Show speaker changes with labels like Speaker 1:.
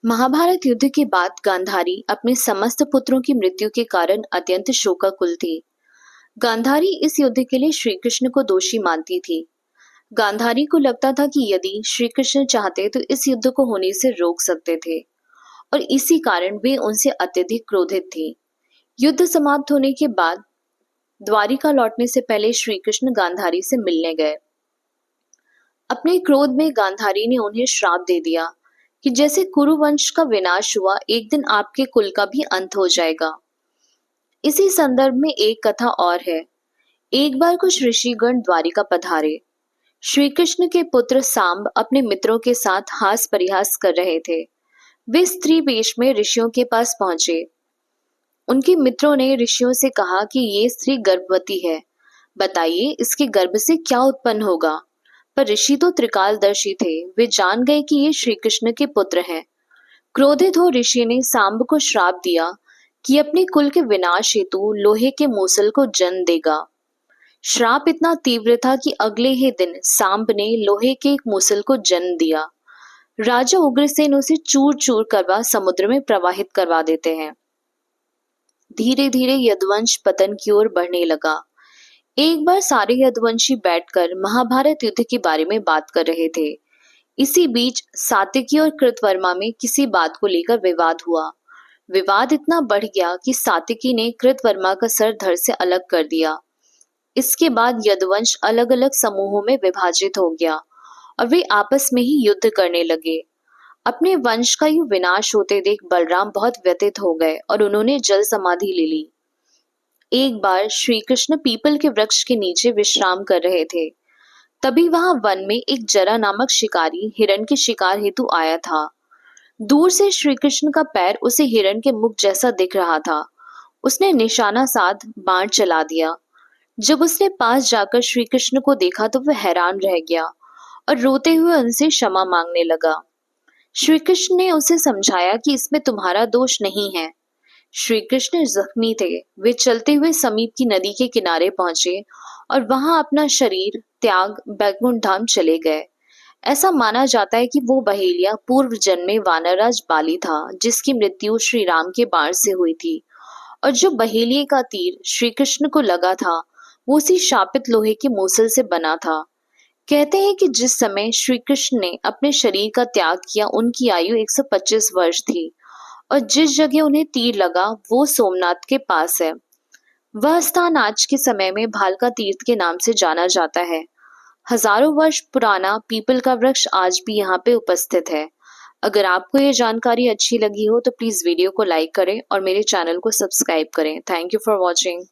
Speaker 1: महाभारत युद्ध के बाद गांधारी अपने समस्त पुत्रों की मृत्यु के कारण अत्यंत शोकाकुल थी। गांधारी इस युद्ध के लिए श्री कृष्ण को दोषी मानती थी। गांधारी को लगता था कि यदि श्री कृष्ण चाहते तो इस युद्ध को होने से रोक सकते थे और इसी कारण वे उनसे अत्यधिक क्रोधित थी। युद्ध समाप्त होने के बाद द्वारिका लौटने से पहले श्री कृष्ण गांधारी से मिलने गए। अपने क्रोध में गांधारी ने उन्हें श्राप दे दिया कि जैसे कुरुवंश का विनाश हुआ, एक दिन आपके कुल का भी अंत हो जाएगा। इसी संदर्भ में एक कथा और है। एक बार कुछ ऋषिगण द्वारिका पधारे। श्री कृष्ण के पुत्र सांब अपने मित्रों के साथ हास परिहास कर रहे थे। वे स्त्री वेश में ऋषियों के पास पहुंचे। उनके मित्रों ने ऋषियों से कहा कि ये स्त्री गर्भवती है, बताइए इसके गर्भ से क्या उत्पन्न होगा। पर ऋषि तो त्रिकालदर्शी थे, वे जान गए कि ये श्री कृष्ण के पुत्र हैं। क्रोधित हो ऋषि ने सांब को श्राप दिया कि अपने कुल के विनाश हेतु लोहे के मूसल को जन्म देगा। श्राप इतना तीव्र था कि अगले ही दिन सांब ने लोहे के एक मूसल को जन्म दिया। राजा उग्रसेन उसे चूर चूर करवा समुद्र में प्रवाहित करवा देते हैं। धीरे धीरे यदुवंश पतन की ओर बढ़ने लगा। एक बार सारे यदुवंशी बैठकर महाभारत युद्ध के बारे में बात कर रहे थे। इसी बीच सात्यकी और कृतवर्मा में किसी बात को लेकर विवाद हुआ। विवाद इतना बढ़ गया कि सात्यकी ने कृतवर्मा का सर धड़ से अलग कर दिया। इसके बाद यदुवंश अलग अलग समूहों में विभाजित हो गया और वे आपस में ही युद्ध करने लगे। अपने वंश का यूं विनाश होते देख बलराम बहुत व्यथित हो गए और उन्होंने जल समाधि ले ली। एक बार श्री कृष्ण पीपल के वृक्ष के नीचे विश्राम कर रहे थे। तभी वहां वन में एक जरा नामक शिकारी हिरण के शिकार हेतु आया था। दूर से श्री कृष्ण का पैर उसे हिरण के मुख जैसा दिख रहा था। उसने निशाना साध बाण चला दिया। जब उसने पास जाकर श्री कृष्ण को देखा तो वह हैरान रह गया और रोते हुए उनसे क्षमा मांगने लगा। श्री कृष्ण ने उसे समझाया कि इसमें तुम्हारा दोष नहीं है। श्री कृष्ण जख्मी थे। वे चलते हुए समीप की नदी के किनारे पहुंचे और वहां अपना शरीर त्याग बैकुंठ धाम चले गए। ऐसा माना जाता है कि वो बहेलिया पूर्व जन्म में वानरराज बाली था, जिसकी मृत्यु श्री राम के बाण से हुई थी, और जो बहेलिये का तीर श्री कृष्ण को लगा था वो उसी शापित लोहे के मूसल से बना था। कहते हैं कि जिस समय श्री कृष्ण ने अपने शरीर का त्याग किया उनकी आयु 125 वर्ष थी और जिस जगह उन्हें तीर लगा वो सोमनाथ के पास है। वह स्थान आज के समय में भालका तीर्थ के नाम से जाना जाता है। हजारों वर्ष पुराना पीपल का वृक्ष आज भी यहाँ पे उपस्थित है। अगर आपको ये जानकारी अच्छी लगी हो तो प्लीज वीडियो को लाइक करें और मेरे चैनल को सब्सक्राइब करें। Thank you for watching.